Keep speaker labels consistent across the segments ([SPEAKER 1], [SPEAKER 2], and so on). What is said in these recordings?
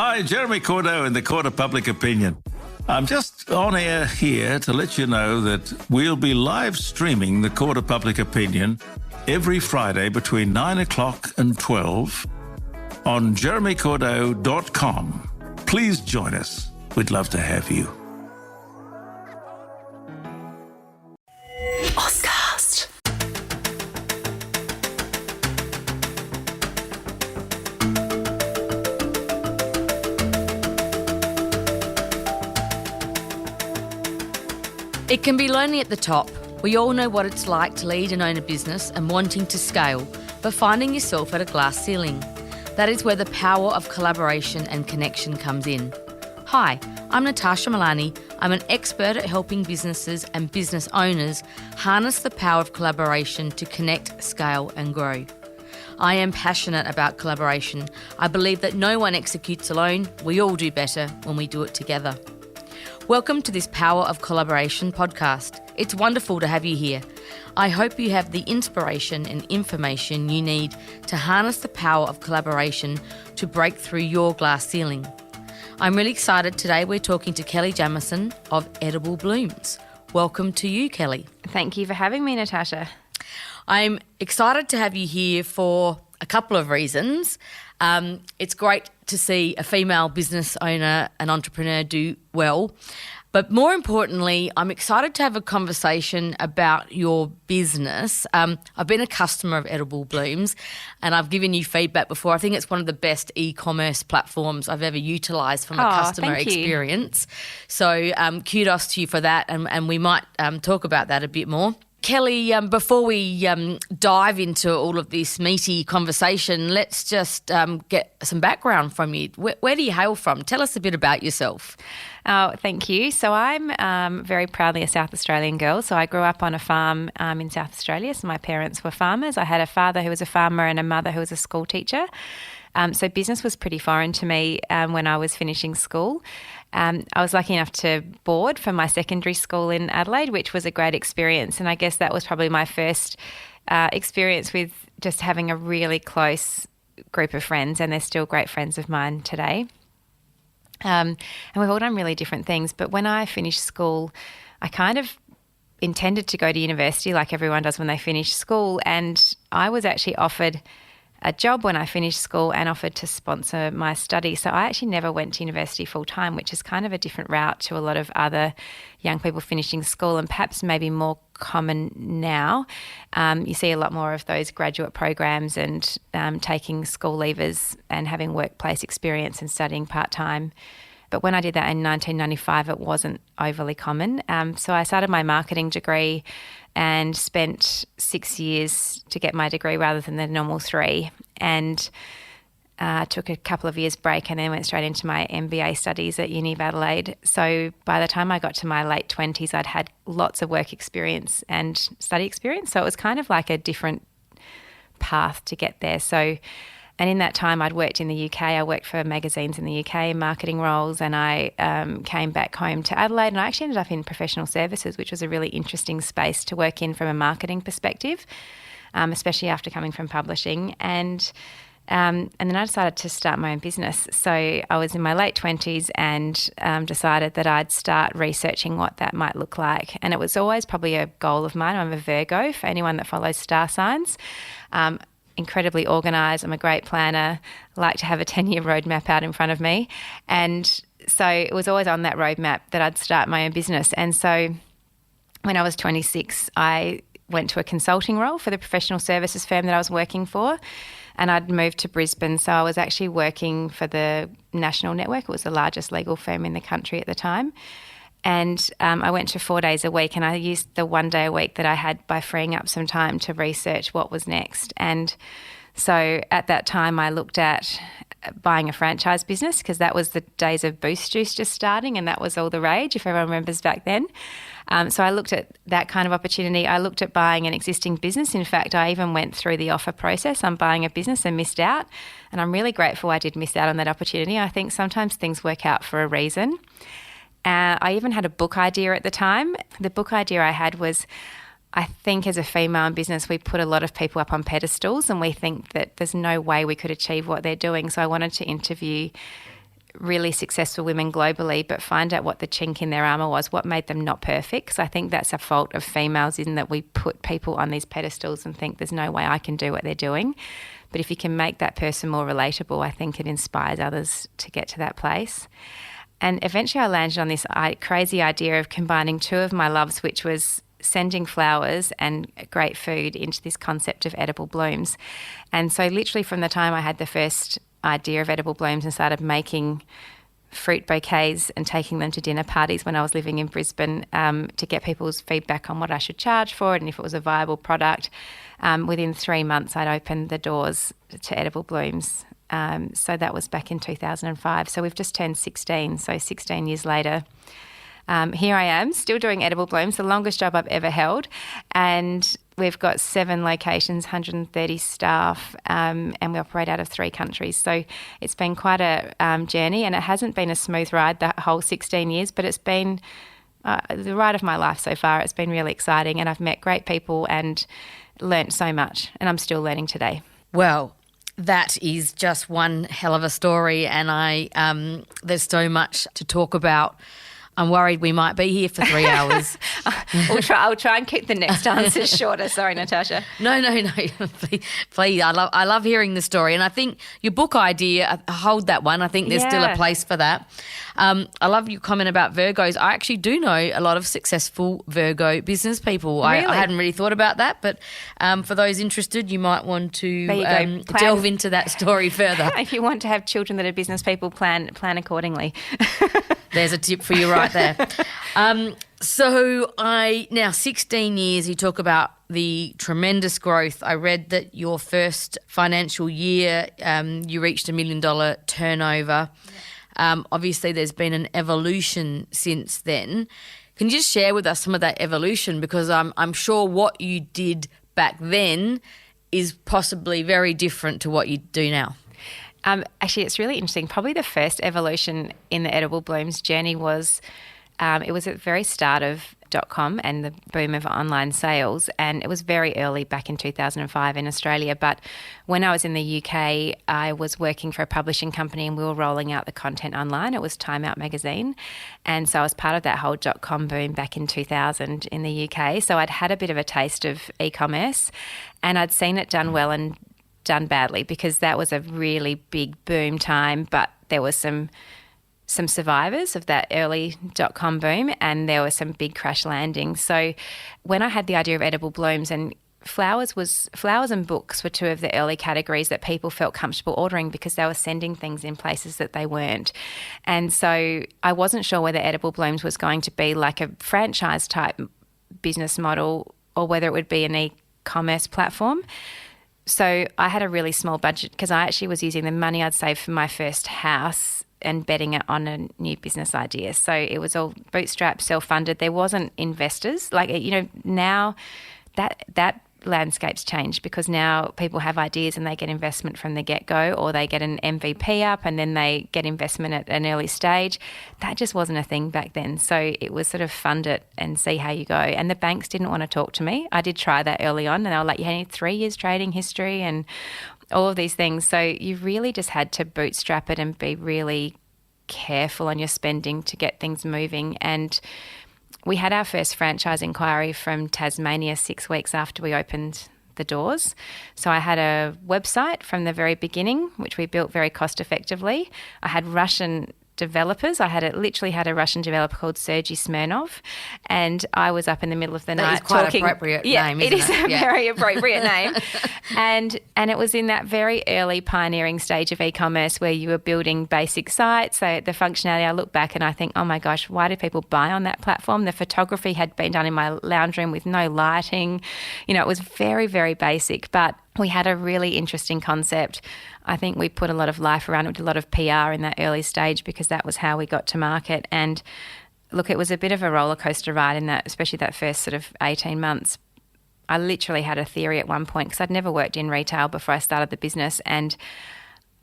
[SPEAKER 1] Hi, Jeremy Cordeaux in the Court of Public Opinion. I'm just on air here to let you know that we'll be live streaming the Court of Public Opinion every Friday between 9 o'clock and 12 on jeremycordeaux.com. Please join us. We'd love to have you.
[SPEAKER 2] Oscast.
[SPEAKER 3] It can be lonely at the top. We all know what it's like to lead and own a business and wanting to scale, but finding yourself at a glass ceiling. That is where the power of collaboration and connection comes in. Hi, I'm Natasha Milani. I'm an expert at helping businesses and business owners harness the power of collaboration to connect, scale and grow. I am passionate about collaboration. I believe that no one executes alone. We all do better when we do it together. Welcome to this Power of Collaboration podcast. It's wonderful to have you here. I hope you have the inspiration and information you need to harness the power of collaboration to break through your glass ceiling. I'm really excited today. We're talking to Kelly Jamieson of Edible Blooms. Welcome to you, Kelly.
[SPEAKER 4] Thank you for having me, Natasha.
[SPEAKER 3] I'm excited to have you here for a couple of reasons. It's great to see a female business owner and entrepreneur do well. But more importantly, I'm excited to have a conversation about your business. I've been a customer of Edible Blooms and I've given you feedback before. I think it's one of the best e-commerce platforms I've ever utilised from a customer experience. So kudos to you for that, and we might talk about that a bit more. Kelly, before we dive into all of this meaty conversation, let's just get some background from you. Where do you hail from? Tell us a bit about yourself.
[SPEAKER 4] Oh, thank you. So I'm very proudly a South Australian girl. So I grew up on a farm in South Australia. So my parents were farmers. I had a father who was a farmer and a mother who was a school teacher. So business was pretty foreign to me when I was finishing school. I was lucky enough to board for my secondary school in Adelaide, which was a great experience. And I guess that was probably my first experience with just having a really close group of friends, and they're still great friends of mine today. And we've all done really different things. But when I finished school, I kind of intended to go to university like everyone does when they finish school. And I was actually offered a job when I finished school and offered to sponsor my study. So I actually never went to university full time, which is kind of a different route to a lot of other young people finishing school, and perhaps maybe more common now. You see a lot more of those graduate programs and taking school leavers and having workplace experience and studying part-time. But when I did that in 1995, it wasn't overly common. So I started my marketing degree and spent 6 years to get my degree rather than the normal 3, and took a couple of years break and then went straight into my MBA studies at Uni of Adelaide. So by the time I got to my late 20s, I'd had lots of work experience and study experience. So it was kind of like a different path to get there. And in that time, I'd worked in the UK. I worked for magazines in the UK, marketing roles, and I came back home to Adelaide, and I actually ended up in professional services, which was a really interesting space to work in from a marketing perspective, especially after coming from publishing. And then I decided to start my own business. So I was in my late 20s and decided that I'd start researching what that might look like. And it was always probably a goal of mine. I'm a Virgo, for anyone that follows star signs. Incredibly organised. I'm a great planner. I like to have a 10-year roadmap out in front of me. And so it was always on that roadmap that I'd start my own business. And so when I was 26, I went to a consulting role for the professional services firm that I was working for, and I'd moved to Brisbane. So I was actually working for the National Network. It was the largest legal firm in the country at the time. And I went to 4 days a week, and I used the 1 day a week that I had by freeing up some time to research what was next. And so at that time I looked at buying a franchise business, because that was the days of Boost Juice just starting, and that was all the rage, if everyone remembers back then. So I looked at that kind of opportunity. I looked at buying an existing business. In fact, I even went through the offer process on buying a business and missed out. And I'm really grateful I did miss out on that opportunity. I think sometimes things work out for a reason. I even had a book idea at the time. The book idea I had was, I think as a female in business, we put a lot of people up on pedestals and we think that there's no way we could achieve what they're doing. So I wanted to interview really successful women globally, but find out what the chink in their armour was, what made them not perfect. Because I think that's a fault of females, in that we put people on these pedestals and think there's no way I can do what they're doing. But if you can make that person more relatable, I think it inspires others to get to that place. And eventually I landed on this crazy idea of combining two of my loves, which was sending flowers and great food into this concept of edible blooms. And so literally from the time I had the first idea of edible blooms and started making fruit bouquets and taking them to dinner parties when I was living in Brisbane, to get people's feedback on what I should charge for it and if it was a viable product, within 3 months I'd opened the doors to edible blooms. So that was back in 2005. So we've just turned 16. So 16 years later, here I am still doing edible blooms, the longest job I've ever held. And we've got 7 locations, 130 staff, and we operate out of 3 countries. So it's been quite a journey, and it hasn't been a smooth ride the whole 16 years, but it's been the ride of my life so far. It's been really exciting, and I've met great people and learnt so much, and I'm still learning today.
[SPEAKER 3] Well, that is just one hell of a story, and there's so much to talk about. I'm worried we might be here for 3 hours.
[SPEAKER 4] I'll try and keep the next answers shorter. Sorry, Natasha.
[SPEAKER 3] No. Please. I love hearing the story. And I think your book idea, hold that one. I think there's still a place for that. I love your comment about Virgos. I actually do know a lot of successful Virgo business people.
[SPEAKER 4] Really?
[SPEAKER 3] I hadn't really thought about that, but for those interested, you might want to delve into that story further.
[SPEAKER 4] If you want to have children that are business people, plan accordingly.
[SPEAKER 3] There's a tip for you right there. Now 16 years, you talk about the tremendous growth. I read that your first financial year, you reached $1 million turnover. Obviously, there's been an evolution since then. Can you just share with us some of that evolution? Because I'm sure what you did back then is possibly very different to what you do now.
[SPEAKER 4] Actually, it's really interesting. Probably the first evolution in the Edible Blooms journey was, it was at the very start of .com and the boom of online sales, and it was very early back in 2005 in Australia. But when I was in the UK, I was working for a publishing company and we were rolling out the content online. It was Time Out magazine, and so I was part of that whole .com boom back in 2000 in the UK. So I'd had a bit of a taste of e-commerce, and I'd seen it done well and done badly, because that was a really big boom time, but there was some survivors of that early .com boom, and there were some big crash landings. So when I had the idea of Edible Blooms, and flowers and books were 2 of the early categories that people felt comfortable ordering because they were sending things in places that they weren't. And so I wasn't sure whether Edible Blooms was going to be like a franchise type business model or whether it would be an e-commerce platform. So I had a really small budget because I actually was using the money I'd saved for my first house and betting it on a new business idea. So it was all bootstrapped, self-funded. There wasn't investors. Now that landscape's changed, because now people have ideas and they get investment from the get-go, or they get an MVP up and then they get investment at an early stage. That just wasn't a thing back then. So it was sort of fund it and see how you go. And the banks didn't want to talk to me. I did try that early on, and they were like, you need 3 years trading history and all of these things. So you really just had to bootstrap it and be really careful on your spending to get things moving. And we had our first franchise inquiry from Tasmania 6 weeks after we opened the doors. So I had a website from the very beginning, which we built very cost effectively. I had Russian developers. I literally had a Russian developer called Sergei Smirnov, and I was up in the middle of the night
[SPEAKER 3] quite
[SPEAKER 4] talking.
[SPEAKER 3] Appropriate
[SPEAKER 4] yeah,
[SPEAKER 3] name,
[SPEAKER 4] it is
[SPEAKER 3] isn't
[SPEAKER 4] a very appropriate name. And it was in that very early pioneering stage of e-commerce where you were building basic sites. So the functionality, I look back and I think, oh my gosh, why did people buy on that platform? The photography had been done in my lounge room with no lighting. It was very, very basic, but we had a really interesting concept. I think we put a lot of life around it. We did a lot of PR in that early stage because that was how we got to market. And look, it was a bit of a roller coaster ride in that, especially that first sort of 18 months. I literally had a theory at one point because I'd never worked in retail before I started the business, and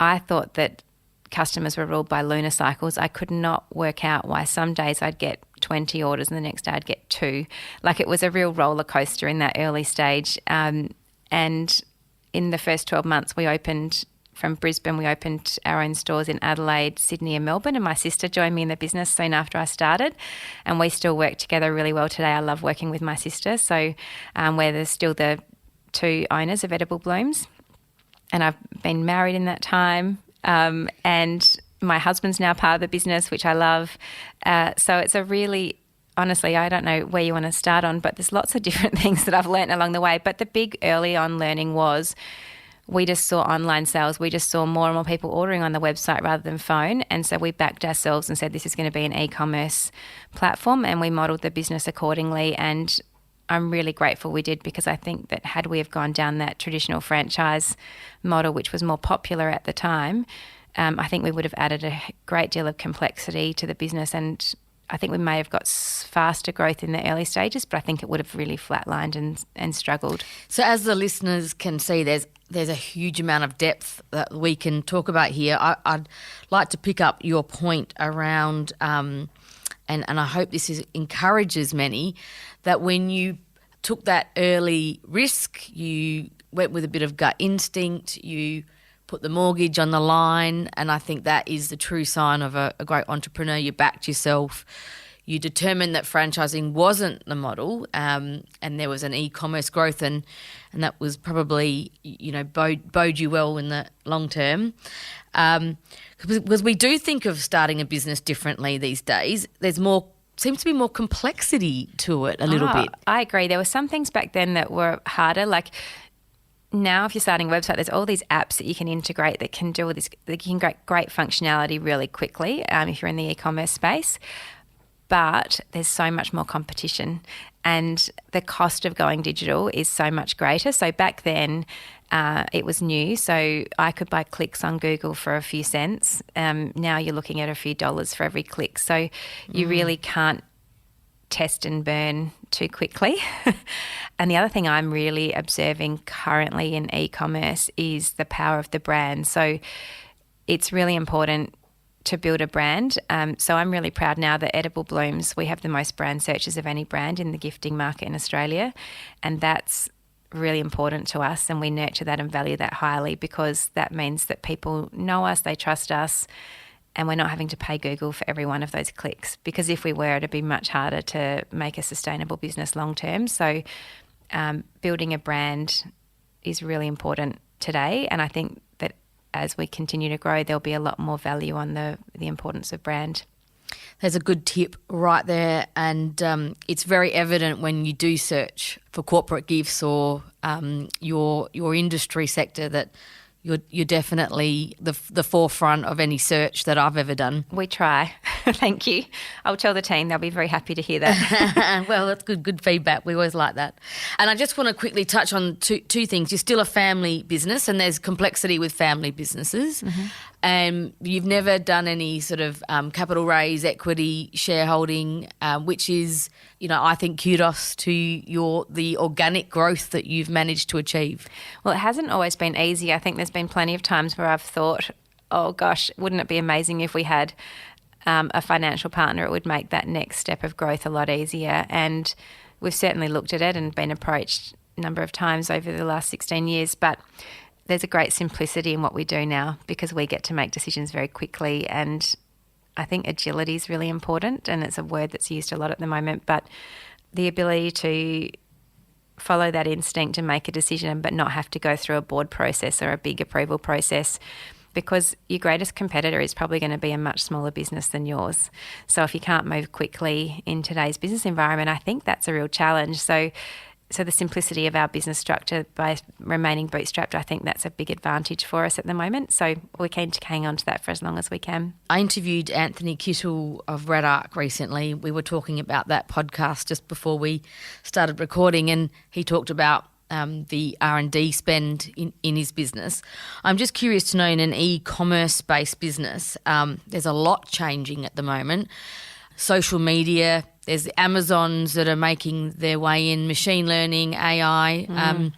[SPEAKER 4] I thought that customers were ruled by lunar cycles. I could not work out why some days I'd get 20 orders and the next day I'd get 2. Like, it was a real roller coaster in that early stage. And in the first 12 months, we opened from Brisbane. We opened our own stores in Adelaide, Sydney and Melbourne, and my sister joined me in the business soon after I started, and we still work together really well today. I love working with my sister, so we're still the two owners of Edible Blooms, and I've been married in that time, and my husband's now part of the business, which I love. So it's a really, honestly, I don't know where you want to start on, but there's lots of different things that I've learned along the way. But the big early on learning was we just saw online sales. We just saw more and more people ordering on the website rather than phone. And so we backed ourselves and said this is going to be an e-commerce platform, and we modelled the business accordingly. And I'm really grateful we did, because I think that had we have gone down that traditional franchise model, which was more popular at the time, I think we would have added a great deal of complexity to the business, and I think we may have got faster growth in the early stages, but I think it would have really flatlined and struggled.
[SPEAKER 3] So as the listeners can see, there's a huge amount of depth that we can talk about here. I'd like to pick up your point around, and I hope this encourages many, that when you took that early risk, you went with a bit of gut instinct, you put the mortgage on the line, and I think that is the true sign of a great entrepreneur. You backed yourself. You determined that franchising wasn't the model, and there was an e-commerce growth, and that was probably, bode you well in the long term. Because we do think of starting a business differently these days. Seems to be more complexity to it a little bit.
[SPEAKER 4] I agree. There were some things back then that were harder, like now if you're starting a website, there's all these apps that you can integrate that can do all this, that can get great functionality really quickly if you're in the e-commerce space. But there's so much more competition, and the cost of going digital is so much greater. So back then it was new, so I could buy clicks on Google for a few cents. Now you're looking at a few dollars for every click. So you really can't test and burn too quickly. And the other thing I'm really observing currently in e-commerce is the power of the brand. So it's really important to build a brand. So I'm really proud now that Edible Blooms, we have the most brand searches of any brand in the gifting market in Australia, and that's really important to us, and we nurture that and value that highly, because that means that people know us, they trust us, and we're not having to pay Google for every one of those clicks, because if we were, it'd be much harder to make a sustainable business long term. So building a brand is really important today, and I think that as we continue to grow, there'll be a lot more value on the importance of brand.
[SPEAKER 3] There's a good tip right there, and it's very evident when you do search for corporate gifts or your industry sector that you're definitely the forefront of any search that I've ever done.
[SPEAKER 4] We try. Thank you. I'll tell the team. They'll be very happy to hear that.
[SPEAKER 3] Well, that's good feedback. We always like that. And I just want to quickly touch on two things. You're still a family business, and there's complexity with family businesses. Mm-hmm. And you've never done any sort of capital raise, equity, shareholding, which is, I think kudos to the organic growth that you've managed to achieve.
[SPEAKER 4] Well, it hasn't always been easy. I think there's been plenty of times where I've thought, oh gosh, wouldn't it be amazing if we had a financial partner? It would make that next step of growth a lot easier. And we've certainly looked at it and been approached a number of times over the last 16 years, but there's a great simplicity in what we do now, because we get to make decisions very quickly, and I think agility is really important, and it's a word that's used a lot at the moment, but the ability to follow that instinct and make a decision but not have to go through a board process or a big approval process, because your greatest competitor is probably going to be a much smaller business than yours. So if you can't move quickly in today's business environment, I think that's a real challenge. So the simplicity of our business structure by remaining bootstrapped, I think that's a big advantage for us at the moment. So we're keen to hang on to that for as long as we can.
[SPEAKER 3] I interviewed Anthony Kittle of Red Arc recently. We were talking about that podcast just before we started recording, and he talked about the R&D spend in his business. I'm just curious to know, in an e-commerce-based business, there's a lot changing at the moment. Social media, there's the Amazons that are making their way in, machine learning, AI.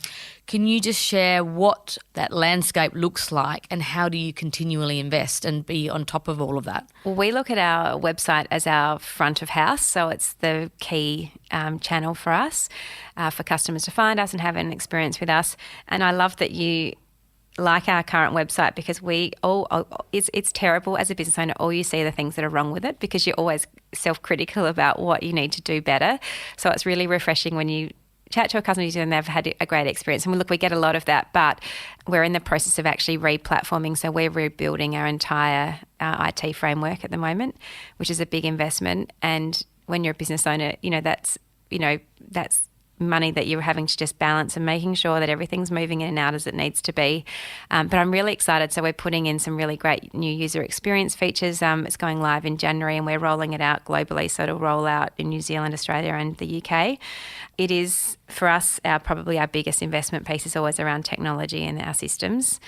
[SPEAKER 3] Can you just share what that landscape looks like, and how do you continually invest and be on top of all of that?
[SPEAKER 4] Well, we look at our website as our front of house, so it's the key channel for us, for customers to find us and have an experience with us. And I love that you like our current website because it's terrible as a business owner. All you see are the things that are wrong with it because you're always self-critical about what you need to do better. So it's really refreshing when you chat to a customer and they've had a great experience. And we get a lot of that, but we're in the process of actually re-platforming. So we're rebuilding our entire IT framework at the moment, which is a big investment. And when you're a business owner, that's money that you're having to just balance and making sure that everything's moving in and out as it needs to be. But I'm really excited. So we're putting in some really great new user experience features. It's going live in January and we're rolling it out globally. So it'll roll out in New Zealand, Australia and the UK. It is, for us, probably our biggest investment piece is always around technology and our systems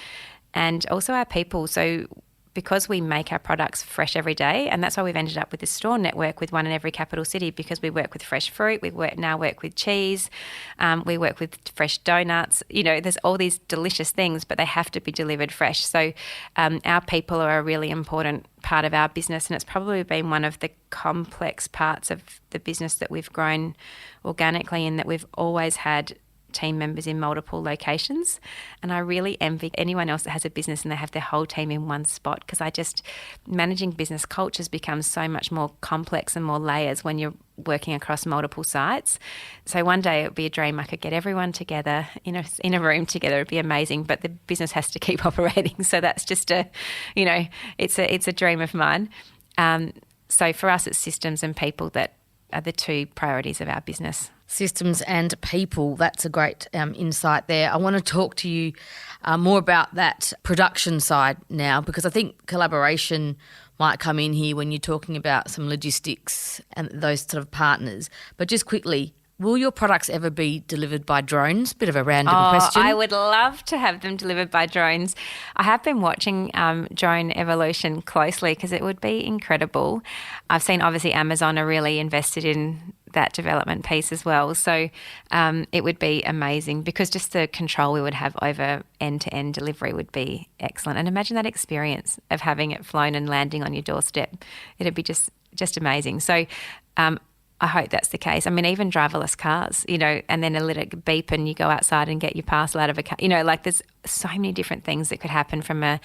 [SPEAKER 4] and also our people. So because we make our products fresh every day, and that's why we've ended up with this store network with one in every capital city because we work with fresh fruit, now work with cheese, we work with fresh donuts. There's all these delicious things, but they have to be delivered fresh. So our people are a really important part of our business, and it's probably been one of the complex parts of the business that we've grown organically in that we've always had team members in multiple locations, and I really envy anyone else that has a business and they have their whole team in one spot because managing business cultures becomes so much more complex and more layers when you're working across multiple sites. So one day it would be a dream I could get everyone together in a room together. It'd be amazing, but the business has to keep operating. So that's just it's a dream of mine. So for us, it's systems and people that are the two priorities of our business.
[SPEAKER 3] Systems and people, that's a great insight there. I want to talk to you more about that production side now because I think collaboration might come in here when you're talking about some logistics and those sort of partners. But just quickly, will your products ever be delivered by drones? Bit of a random question.
[SPEAKER 4] I would love to have them delivered by drones. I have been watching drone evolution closely because it would be incredible. I've seen obviously Amazon are really invested in that development piece as well. So it would be amazing because just the control we would have over end-to-end delivery would be excellent. And imagine that experience of having it flown and landing on your doorstep. It'd be just amazing. So I hope that's the case. I mean, even driverless cars, and then a little beep and you go outside and get your parcel out of a car. There's so many different things that could happen from a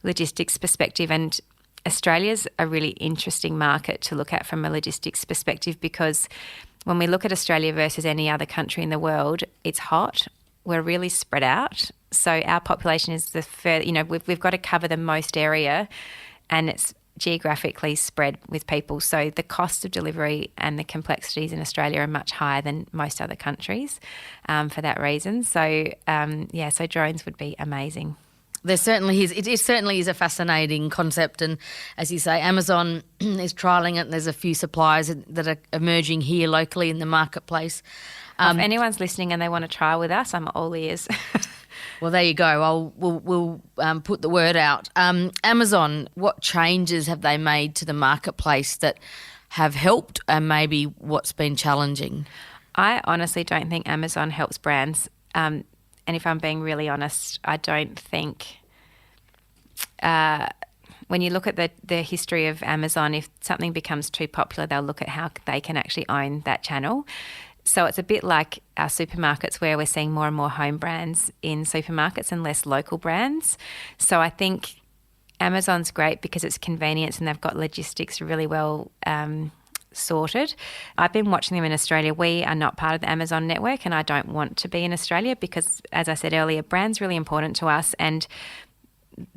[SPEAKER 4] logistics perspective. And Australia's a really interesting market to look at from a logistics perspective because when we look at Australia versus any other country in the world, it's hot. We're really spread out. So our population is we've got to cover the most area and it's geographically spread with people. So the cost of delivery and the complexities in Australia are much higher than most other countries for that reason. So, so drones would be amazing.
[SPEAKER 3] There certainly is. It certainly is a fascinating concept. And as you say, Amazon is trialling it and there's a few suppliers that are emerging here locally in the marketplace.
[SPEAKER 4] If anyone's listening and they want to trial with us, I'm all ears.
[SPEAKER 3] Well, there you go. We'll put the word out. Amazon, what changes have they made to the marketplace that have helped and maybe what's been challenging?
[SPEAKER 4] I honestly don't think Amazon helps brands. And if I'm being really honest, I don't think when you look at the history of Amazon, if something becomes too popular, they'll look at how they can actually own that channel. So it's a bit like our supermarkets where we're seeing more and more home brands in supermarkets and less local brands. So I think Amazon's great because it's convenience and they've got logistics really well sorted. I've been watching them in Australia. We are not part of the Amazon network and I don't want to be in Australia because, as I said earlier, brand's really important to us, and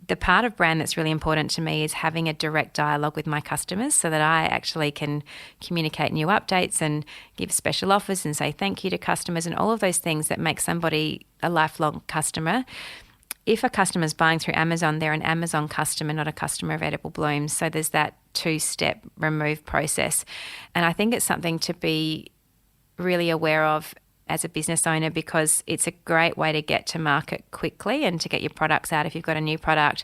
[SPEAKER 4] the part of brand that's really important to me is having a direct dialogue with my customers so that I actually can communicate new updates and give special offers and say thank you to customers and all of those things that make somebody a lifelong customer. If a customer is buying through Amazon, they're an Amazon customer, not a customer of Edible Blooms. So there's that two-step remove process. And I think it's something to be really aware of as a business owner because it's a great way to get to market quickly and to get your products out if you've got a new product.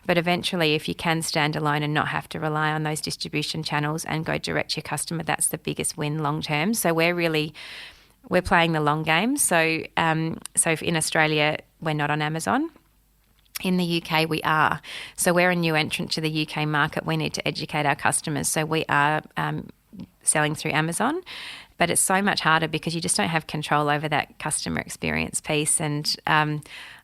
[SPEAKER 4] But eventually, if you can stand alone and not have to rely on those distribution channels and go direct to your customer, that's the biggest win long term. So we're playing the long game. So if in Australia, we're not on Amazon. In the UK, we are. So we're a new entrant to the UK market. We need to educate our customers. So we are selling through Amazon. But it's so much harder because you just don't have control over that customer experience piece. And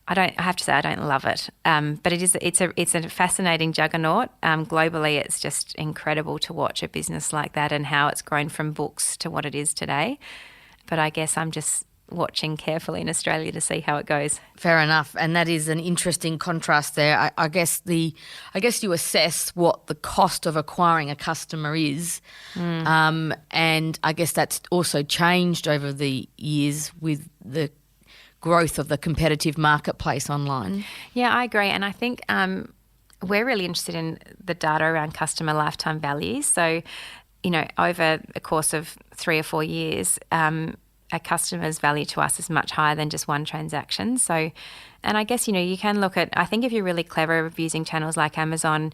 [SPEAKER 4] I have to say I don't love it, but it's a fascinating juggernaut. Globally, it's just incredible to watch a business like that and how it's grown from books to what it is today. But I guess I'm just watching carefully in Australia to see how it goes.
[SPEAKER 3] Fair enough, and that is an interesting contrast there. I guess you assess what the cost of acquiring a customer is, and I guess that's also changed over the years with the growth of the competitive marketplace online.
[SPEAKER 4] Yeah, I agree, and I think we're really interested in the data around customer lifetime values. So, over the course of 3 or 4 years, a customer's value to us is much higher than just one transaction. So, and I guess, you can look at, I think if you're really clever with using channels like Amazon,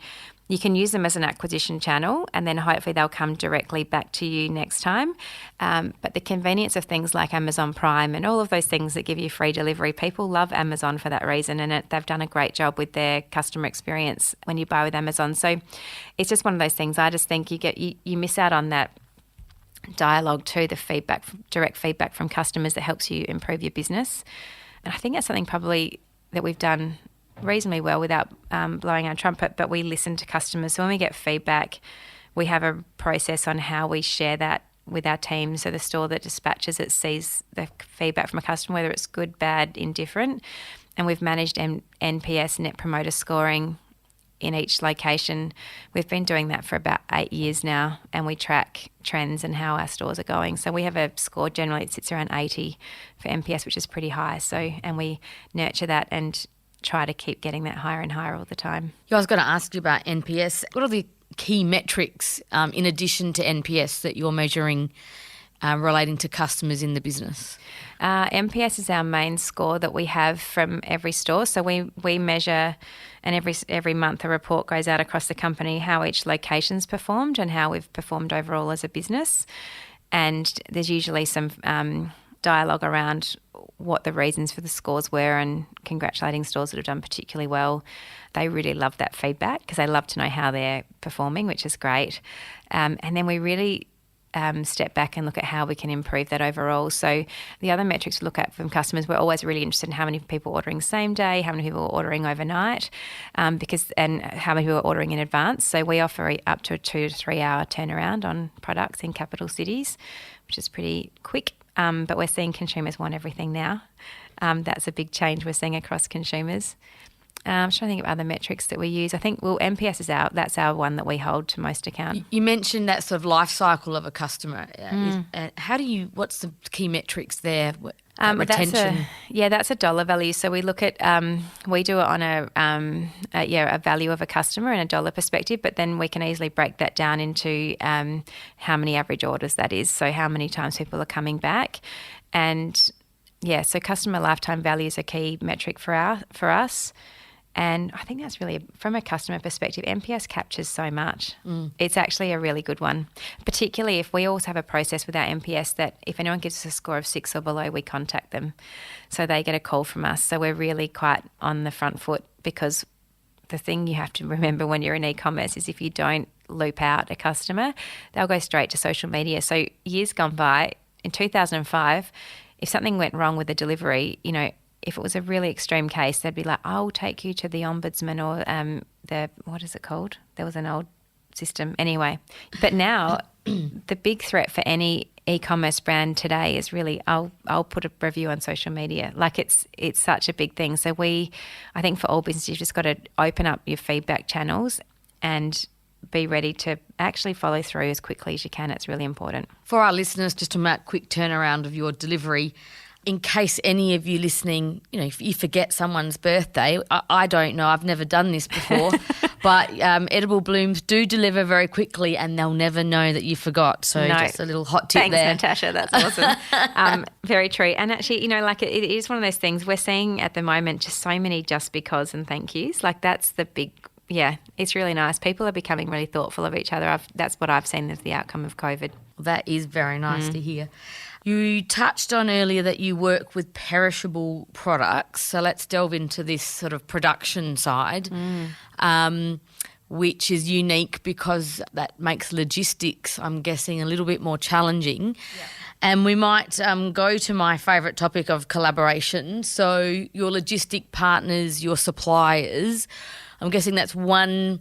[SPEAKER 4] you can use them as an acquisition channel and then hopefully they'll come directly back to you next time. But the convenience of things like Amazon Prime and all of those things that give you free delivery, people love Amazon for that reason, and they've done a great job with their customer experience when you buy with Amazon. So it's just one of those things. I just think you miss out on that dialogue too, the feedback, direct feedback from customers that helps you improve your business. And I think that's something probably that we've done reasonably well without blowing our trumpet, but we listen to customers. So when we get feedback, we have a process on how we share that with our team. So the store that dispatches it sees the feedback from a customer, whether it's good, bad, indifferent. And we've managed NPS, Net Promoter Scoring, in each location. We've been doing that for about 8 years now, and we track trends and how our stores are going. So we have a score, generally it sits around 80 for NPS, which is pretty high. So, and we nurture that and try to keep getting that higher and higher all the time.
[SPEAKER 3] I was going to ask you about NPS. What are the key metrics in addition to NPS that you're measuring relating to customers in the business?
[SPEAKER 4] NPS is our main score that we have from every store. So we measure, and every month a report goes out across the company how each location's performed and how we've performed overall as a business. And there's usually some dialogue around what the reasons for the scores were and congratulating stores that have done particularly well. They really love that feedback because they love to know how they're performing, which is great. And then we really step back and look at how we can improve that overall. So the other metrics to look at from customers, we're always really interested in how many people are ordering same day, how many people are ordering overnight, and how many people are ordering in advance. So we offer up to a 2 to 3 hour turnaround on products in capital cities, which is pretty quick. But we're seeing consumers want everything now. That's a big change we're seeing across consumers. I'm trying to think of other metrics that we use. I think, NPS is that's our one that we hold to most account.
[SPEAKER 3] You mentioned that sort of life cycle of a customer. What's the key metrics there? Retention?
[SPEAKER 4] That's a dollar value. So we look at, we do it on a value of a customer and a dollar perspective, but then we can easily break that down into how many average orders that is. So how many times people are coming back. And so customer lifetime value is a key metric for us. And I think that's really, from a customer perspective, NPS captures so much. It's actually a really good one, particularly if we also have a process with our NPS that if anyone gives us a score of 6 or below, we contact them. So they get a call from us. So we're really quite on the front foot, because the thing you have to remember when you're in e-commerce is if you don't loop out a customer, they'll go straight to social media. So years gone by, in 2005, if something went wrong with the delivery, if it was a really extreme case, they'd be like, I'll take you to the ombudsman or what is it called? There was an old system. Anyway, but now the big threat for any e-commerce brand today is really, I'll put a review on social media. Like it's such a big thing. So I think for all businesses, you've just got to open up your feedback channels and be ready to actually follow through as quickly as you can. It's really important.
[SPEAKER 3] For our listeners, just to mark quick turnaround of your delivery, in case any of you listening, if you forget someone's birthday, I don't know, I've never done this before, but Edible Blooms do deliver very quickly and they'll never know that you forgot. So just a little hot tip there.
[SPEAKER 4] Thanks, Natasha. That's awesome. Very true. And actually, it is one of those things we're seeing at the moment, just so many just because and thank yous. Like that's the big, it's really nice. People are becoming really thoughtful of each other. That's what I've seen as the outcome of COVID.
[SPEAKER 3] That is very nice to hear. You touched on earlier that you work with perishable products, so let's delve into this sort of production side. which is unique because that makes logistics, I'm guessing, a little bit more challenging. Yeah. And we might go to my favourite topic of collaboration. So your logistic partners, your suppliers, I'm guessing that's one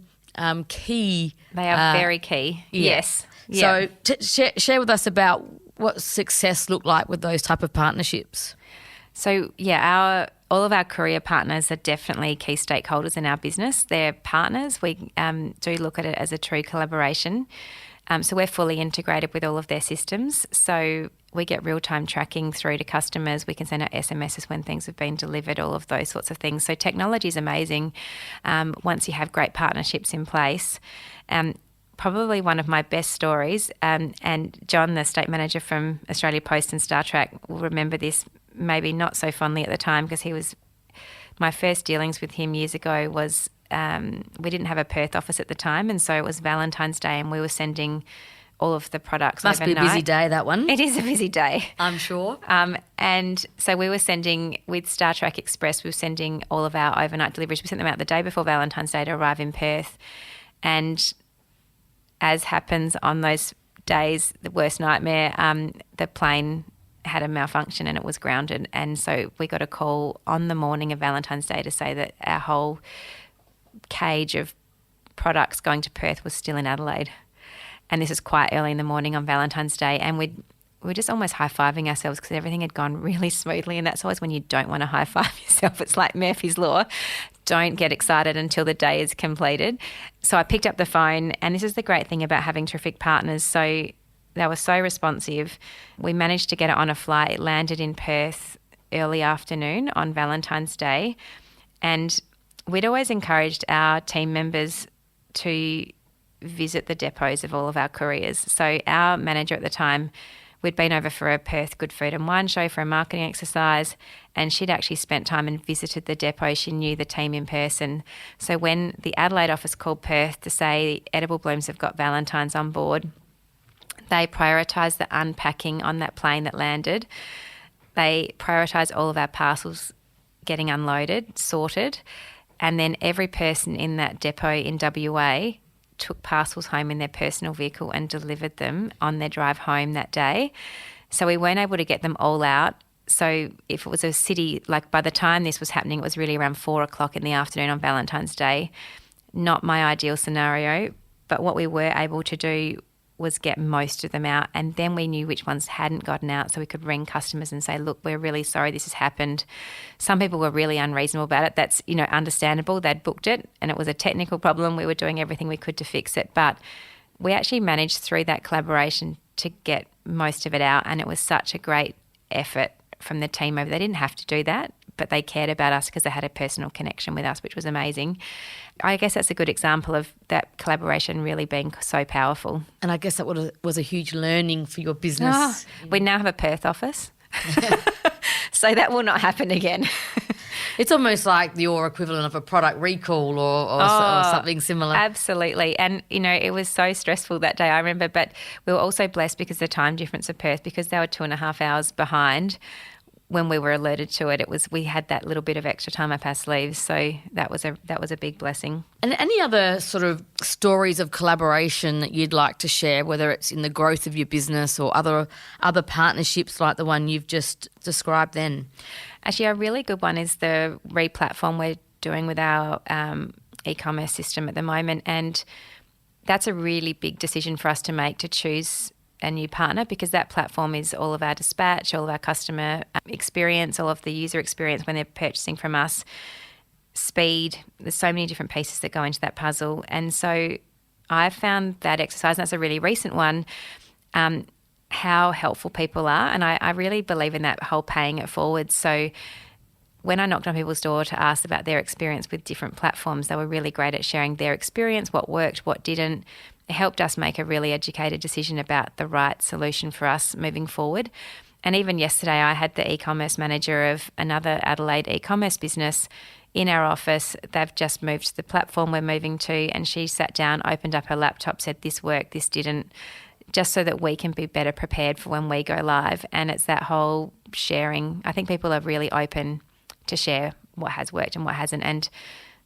[SPEAKER 3] key.
[SPEAKER 4] They are very key. Yes.
[SPEAKER 3] Yeah. So share with us about what success looked like with those type of partnerships.
[SPEAKER 4] So, all of our courier partners are definitely key stakeholders in our business. They're partners. We do look at it as a true collaboration. So we're fully integrated with all of their systems. So we get real-time tracking through to customers. We can send out SMSs when things have been delivered, all of those sorts of things. So technology is amazing once you have great partnerships in place. Probably one of my best stories, and John, the state manager from Australia Post and Star Trek, will remember this maybe not so fondly at the time, because my first dealings with him years ago was we didn't have a Perth office at the time, and so it was Valentine's Day and we were sending all of the products
[SPEAKER 3] overnight. Must be a busy day, that one.
[SPEAKER 4] It is a busy day.
[SPEAKER 3] I'm sure.
[SPEAKER 4] And so we were sending, with Star Trek Express, we were sending all of our overnight deliveries. We sent them out the day before Valentine's Day to arrive in Perth. And as happens on those days, the worst nightmare, the plane had a malfunction and it was grounded. And so we got a call on the morning of Valentine's Day to say that our whole cage of products going to Perth was still in Adelaide. And this is quite early in the morning on Valentine's Day. And we were just almost high-fiving ourselves because everything had gone really smoothly. And that's always when you don't want to high-five yourself. It's like Murphy's Law. Don't get excited until the day is completed. So I picked up the phone, and this is the great thing about having terrific partners. So they were so responsive. We managed to get it on a flight. It landed in Perth early afternoon on Valentine's Day. And we'd always encouraged our team members to visit the depots of all of our couriers. So our manager at the time, we'd been over for a Perth Good Food and Wine show for a marketing exercise, and she'd actually spent time and visited the depot. She knew the team in person. So when the Adelaide office called Perth to say Edible Blooms have got Valentine's on board, they prioritised the unpacking on that plane that landed. They prioritised all of our parcels getting unloaded, sorted, and then every person in that depot in WA took parcels home in their personal vehicle and delivered them on their drive home that day. So we weren't able to get them all out. So if it was a city, like by the time this was happening, it was really around 4:00 in the afternoon on Valentine's Day. Not my ideal scenario, but what we were able to do was get most of them out, and then we knew which ones hadn't gotten out, so we could ring customers and say, look, we're really sorry this has happened. Some people were really unreasonable about it. That's, understandable. They'd booked it and it was a technical problem. We were doing everything we could to fix it, but we actually managed through that collaboration to get most of it out, and it was such a great effort from the team over. They didn't have to do that, but they cared about us because they had a personal connection with us, which was amazing. I guess that's a good example of that collaboration really being so powerful.
[SPEAKER 3] And I guess that was a huge learning for your business.
[SPEAKER 4] We now have a Perth office, so that will not happen again.
[SPEAKER 3] It's almost like your equivalent of a product recall or something similar.
[SPEAKER 4] Absolutely. And, it was so stressful that day, I remember, but we were also blessed because the time difference of Perth, because they were 2.5 hours behind. When we were alerted to it, we had that little bit of extra time up our sleeves, so that was a big blessing.
[SPEAKER 3] And any other sort of stories of collaboration that you'd like to share, whether it's in the growth of your business or other partnerships like the one you've just described then?
[SPEAKER 4] Actually, a really good one is the re-platform we're doing with our e-commerce system at the moment, and that's a really big decision for us to make, to choose a new partner, because that platform is all of our dispatch, all of our customer experience, all of the user experience when they're purchasing from us, speed. There's so many different pieces that go into that puzzle. And so I've found that exercise, and that's a really recent one, how helpful people are. And I really believe in that whole paying it forward. So when I knocked on people's door to ask about their experience with different platforms, they were really great at sharing their experience, what worked, what didn't. It helped us make a really educated decision about the right solution for us moving forward. And even yesterday, I had the e-commerce manager of another Adelaide e-commerce business in our office. They've just moved to the platform we're moving to, and she sat down, opened up her laptop, said this worked, this didn't, just so that we can be better prepared for when we go live. And it's that whole sharing. I think people are really open to share what has worked and what hasn't. And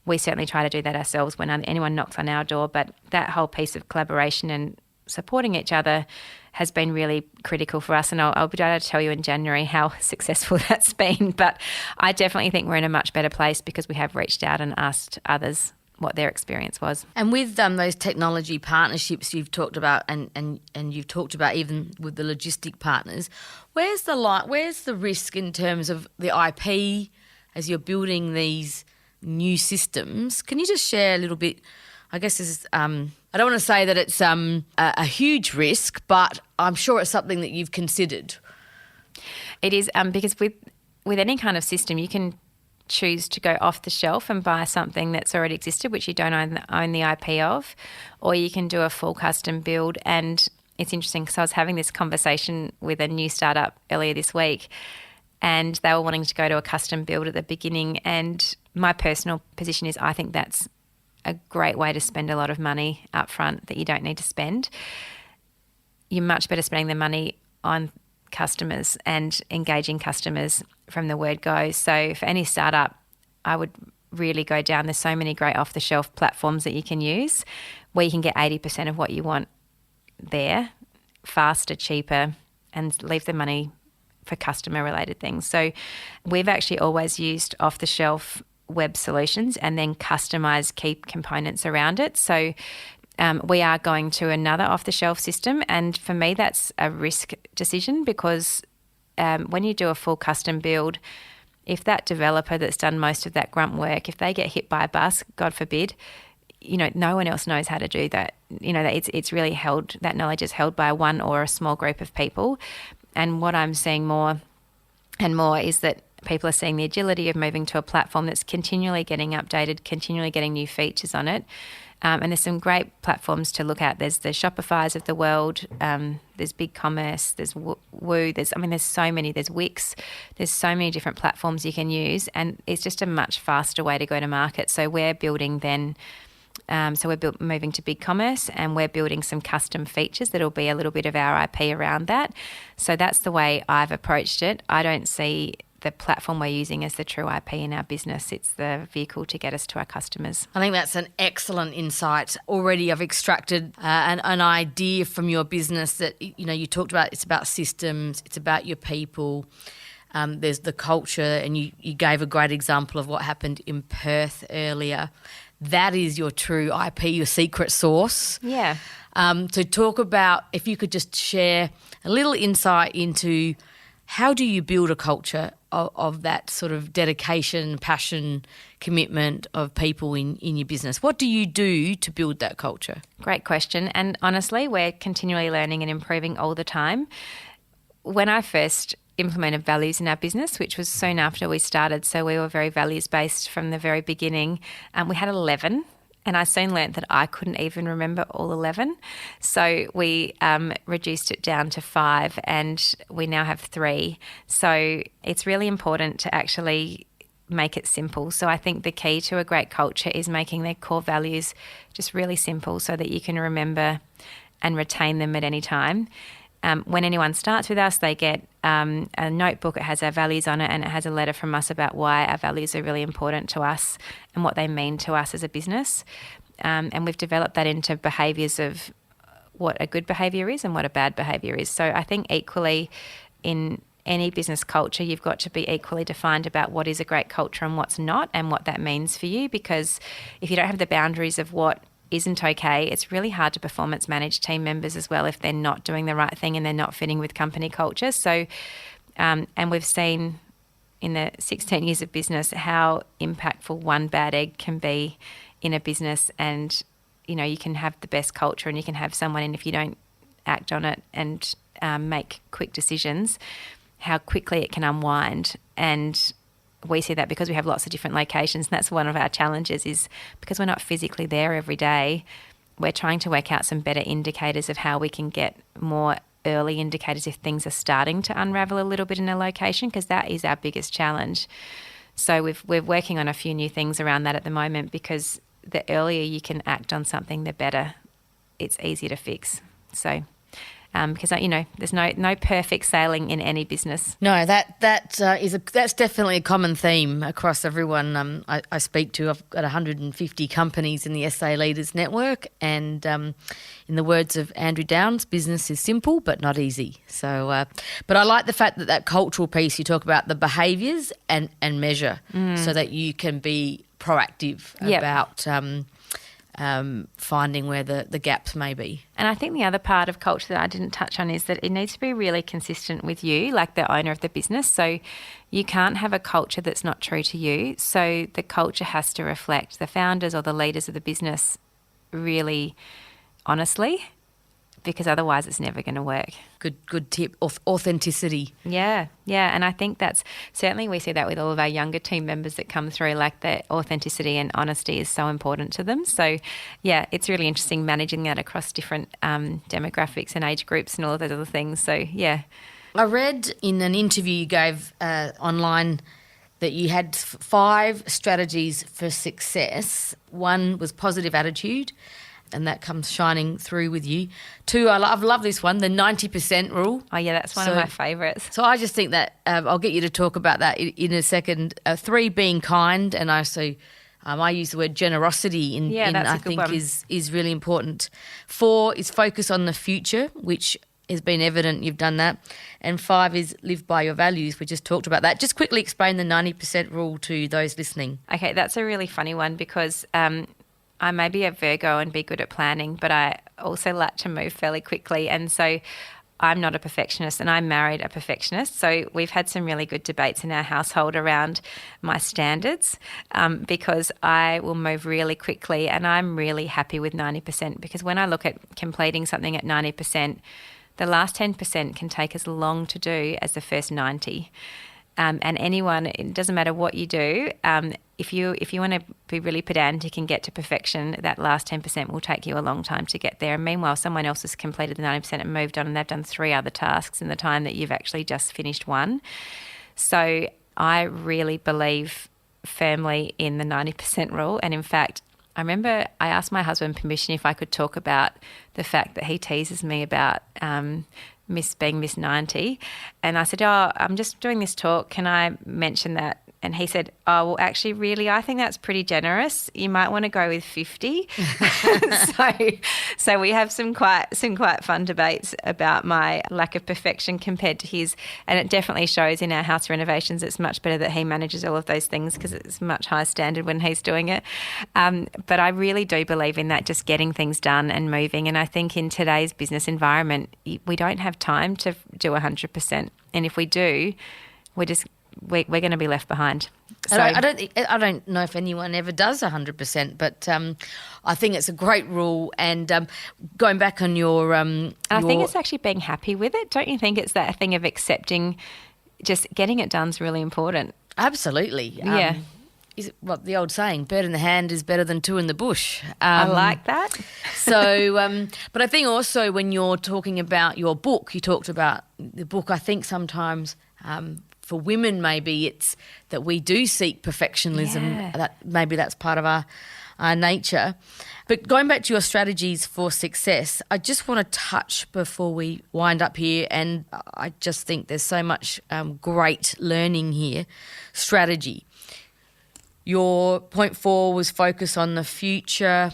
[SPEAKER 4] we certainly try to do that ourselves when anyone knocks on our door. But that whole piece of collaboration and supporting each other has been really critical for us. And I'll be able to tell you in January how successful that's been. But I definitely think we're in a much better place because we have reached out and asked others what their experience was.
[SPEAKER 3] And with those technology partnerships you've talked about and you've talked about even with the logistic partners, where's the risk in terms of the IP as you're building these new systems? Can you just share a little bit? I guess this is, I don't want to say that it's a huge risk, but I'm sure it's something that you've considered.
[SPEAKER 4] It is because with any kind of system, you can choose to go off the shelf and buy something that's already existed, which you don't own the IP of, or you can do a full custom build. And it's interesting because I was having this conversation with a new startup earlier this week, and they were wanting to go to a custom build at the beginning. And my personal position is I think that's a great way to spend a lot of money up front that you don't need to spend. You're much better spending the money on customers and engaging customers from the word go. So for any startup, I would really go down. There's so many great off-the-shelf platforms that you can use where you can get 80% of what you want there, faster, cheaper, and leave the money for customer-related things. So we've actually always used off-the-shelf web solutions and then customise key components around it. So we are going to another off-the-shelf system, and for me that's a risk decision because when you do a full custom build, if that developer that's done most of that grunt work, if they get hit by a bus, God forbid, no one else knows how to do that. It's really held, that knowledge is held by one or a small group of people. And what I'm seeing more and more is that people are seeing the agility of moving to a platform that's continually getting updated, continually getting new features on it. And there's some great platforms to look at. There's the Shopifys of the world. There's BigCommerce. There's Woo. There's so many. There's Wix. There's so many different platforms you can use, and it's just a much faster way to go to market. So we're building then. Moving to BigCommerce, and we're building some custom features that'll be a little bit of our IP around that. So that's the way I've approached it. I don't see the platform we're using as the true IP in our business. It's the vehicle to get us to our customers.
[SPEAKER 3] I think that's an excellent insight. Already I've extracted an idea from your business that, you talked about. It's about systems, it's about your people. There's the culture, and you gave a great example of what happened in Perth earlier. That is your true IP, your secret sauce.
[SPEAKER 4] Yeah.
[SPEAKER 3] To talk about, if you could just share a little insight into how do you build a culture of that sort of dedication, passion, commitment of people in your business? What do you do to build that culture?
[SPEAKER 4] Great question. And honestly, we're continually learning and improving all the time. When I first implemented values in our business, which was soon after we started, so we were very values-based from the very beginning, we had 11. And I soon learnt that I couldn't even remember all 11. So we reduced it down to 5, and we now have 3. So it's really important to actually make it simple. So I think the key to a great culture is making their core values just really simple so that you can remember and retain them at any time. When anyone starts with us, they get a notebook. It has our values on it, and it has a letter from us about why our values are really important to us and what they mean to us as a business. And we've developed that into behaviours of what a good behaviour is and what a bad behaviour is. So I think equally in any business culture, you've got to be equally defined about what is a great culture and what's not, and what that means for you. Because if you don't have the boundaries of what isn't okay, it's really hard to performance manage team members as well if they're not doing the right thing and they're not fitting with company culture. So, and we've seen in the 16 years of business how impactful one bad egg can be in a business. And, you can have the best culture and you can have someone, and if you don't act on it and make quick decisions, how quickly it can unwind. And we see that because we have lots of different locations, and that's one of our challenges, is because we're not physically there every day, we're trying to work out some better indicators of how we can get more early indicators if things are starting to unravel a little bit in a location, because that is our biggest challenge. So we're working on a few new things around that at the moment, because the earlier you can act on something, the better it's easier to fix. So because there's no perfect sailing in any business.
[SPEAKER 3] No, that's definitely a common theme across everyone I speak to. I've got 150 companies in the SA Leaders Network, and in the words of Andrew Downs, business is simple but not easy. So, but I like the fact that cultural piece, you talk about the behaviours and measure, so that you can be proactive about finding where the gaps may be.
[SPEAKER 4] And I think the other part of culture that I didn't touch on is that it needs to be really consistent with you, like the owner of the business. So you can't have a culture that's not true to you. So the culture has to reflect the founders or the leaders of the business really honestly, because otherwise it's never going to work.
[SPEAKER 3] Good tip. Authenticity.
[SPEAKER 4] Yeah. And I think that's certainly, we see that with all of our younger team members that come through, like the authenticity and honesty is so important to them. So yeah, it's really interesting managing that across different demographics and age groups and all of those other things. So yeah.
[SPEAKER 3] I read in an interview you gave online that you had 5 strategies for success. 1 was positive attitude, and that comes shining through with you. 2, I've loved this one, the 90% rule.
[SPEAKER 4] Oh, yeah, that's one of my favourites.
[SPEAKER 3] So I just think that I'll get you to talk about that in a second. 3, being kind, and also I use the word generosity
[SPEAKER 4] that's
[SPEAKER 3] I
[SPEAKER 4] a good
[SPEAKER 3] think
[SPEAKER 4] one.
[SPEAKER 3] is really important. 4 is focus on the future, which has been evident you've done that. And 5 is live by your values. We just talked about that. Just quickly explain the 90% rule to those listening.
[SPEAKER 4] Okay, that's a really funny one because I may be a Virgo and be good at planning, but I also like to move fairly quickly. And so I'm not a perfectionist, and I married a perfectionist. So we've had some really good debates in our household around my standards because I will move really quickly, and I'm really happy with 90% because when I look at completing something at 90%, the last 10% can take as long to do as the first 90. And anyone, it doesn't matter what you do, if you want to be really pedantic and get to perfection, that last 10% will take you a long time to get there. And meanwhile, someone else has completed the 90% and moved on, and they've done 3 other tasks in the time that you've actually just finished one. So I really believe firmly in the 90% rule. And in fact, I remember I asked my husband permission if I could talk about the fact that he teases me about being Miss 90. And I said, I'm just doing this talk. Can I mention that? And he said, well, actually, really, I think that's pretty generous. You might want to go with 50. So we have some quite fun debates about my lack of perfection compared to his. And it definitely shows in our house renovations. It's much better that he manages all of those things because it's much higher standard when he's doing it. But I really do believe in that, just getting things done and moving. And I think in today's business environment, we don't have time to do 100%. And if we do, we're going to be left behind. So
[SPEAKER 3] I don't know if anyone ever does 100%, but I think it's a great rule. And going back on your,
[SPEAKER 4] I think it's actually being happy with it. Don't you think it's that thing of accepting, just getting it done is really important?
[SPEAKER 3] Absolutely.
[SPEAKER 4] Yeah.
[SPEAKER 3] Is it what the old saying, bird in the hand is better than 2 in the bush.
[SPEAKER 4] I like that.
[SPEAKER 3] So, but I think also when you're talking about your book, you talked about the book, I think sometimes for women maybe it's that we do seek perfectionism.
[SPEAKER 4] Yeah.
[SPEAKER 3] That maybe that's part of our nature. But going back to your strategies for success, I just want to touch before we wind up here, and I just think there's so much great learning here. Strategy. Your point 4 was focus on the future.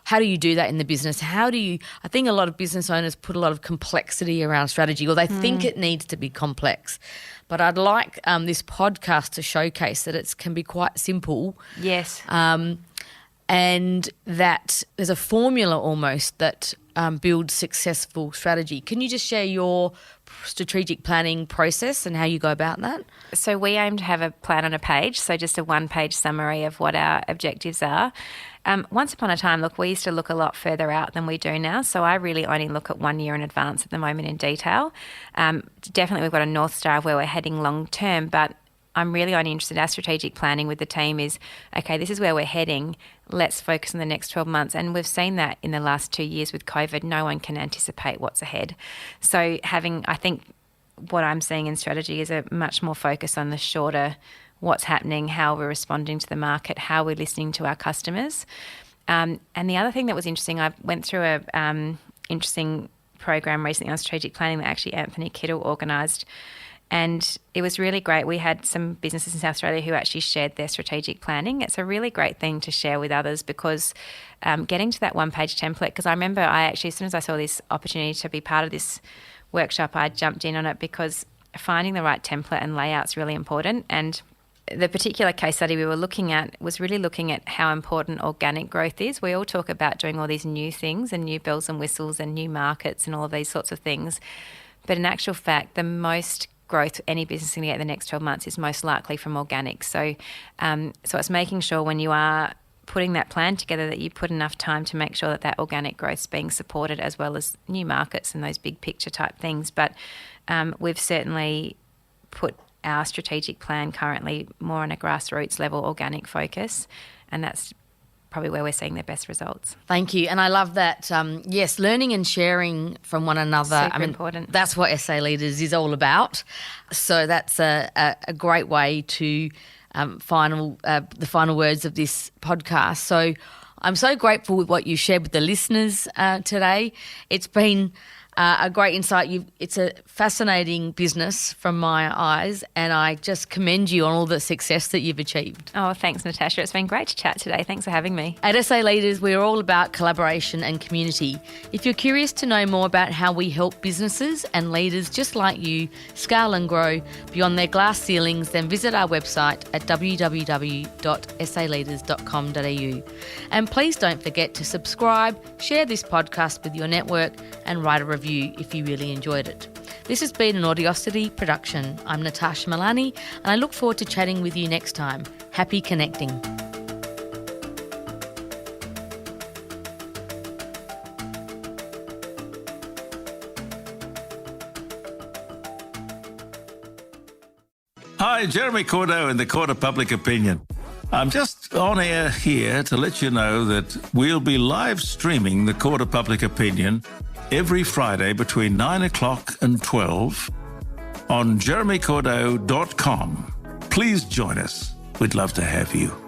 [SPEAKER 3] How do you do that in the business? I think a lot of business owners put a lot of complexity around strategy, or they think it needs to be complex. But I'd like this podcast to showcase that it can be quite simple.
[SPEAKER 4] Yes.
[SPEAKER 3] And that there's a formula almost that builds successful strategy. Can you just share your strategic planning process and how you go about that?
[SPEAKER 4] So we aim to have a plan on a page, so just a 1-page summary of what our objectives are. Once upon a time, we used to look a lot further out than we do now. So I really only look at 1 year in advance at the moment in detail. Definitely we've got a North Star of where we're heading long term, but I'm really only interested in our strategic planning with the team is, okay, this is where we're heading. Let's focus on the next 12 months. And we've seen that in the last 2 years with COVID. No one can anticipate what's ahead. So I think what I'm seeing in strategy is a much more focus on the shorter, what's happening, how we're responding to the market, how we're listening to our customers. And the other thing that was interesting, I went through a interesting program recently on strategic planning that actually Anthony Kittle organised. And it was really great. We had some businesses in South Australia who actually shared their strategic planning. It's a really great thing to share with others because getting to that one-page template, because I remember as soon as I saw this opportunity to be part of this workshop, I jumped in on it because finding the right template and layout is really important. And the particular case study we were looking at was really looking at how important organic growth is. We all talk about doing all these new things and new bells and whistles and new markets and all of these sorts of things. But in actual fact, the most growth any business is going to get in the next 12 months is most likely from organic. So it's making sure when you are putting that plan together that you put enough time to make sure that organic growth is being supported, as well as new markets and those big picture type things. But we've certainly put our strategic plan currently more on a grassroots level organic focus, and that's probably where we're seeing the best results.
[SPEAKER 3] Thank you. And I love that, yes, learning and sharing from one another.
[SPEAKER 4] Super important.
[SPEAKER 3] That's what SA Leaders is all about. So that's a great way to the final words of this podcast. So I'm so grateful with what you shared with the listeners today. It's been a great insight. It's a fascinating business from my eyes, and I just commend you on all the success that you've achieved.
[SPEAKER 4] Oh, thanks, Natasha. It's been great to chat today. Thanks for having me.
[SPEAKER 3] At SA Leaders, we're all about collaboration and community. If you're curious to know more about how we help businesses and leaders just like you scale and grow beyond their glass ceilings, then visit our website at www.saleaders.com.au. And please don't forget to subscribe, share this podcast with your network, and write a review if you really enjoyed it. This has been an Audiosity production. I'm Natasha Milani, and I look forward to chatting with you next time. Happy connecting.
[SPEAKER 1] Hi, Jeremy Cordeaux in the Court of Public Opinion. I'm just on air here to let you know that we'll be live streaming the Court of Public Opinion every Friday between 9 o'clock and 12 on jeremycordeaux.com. Please join us. We'd love to have you.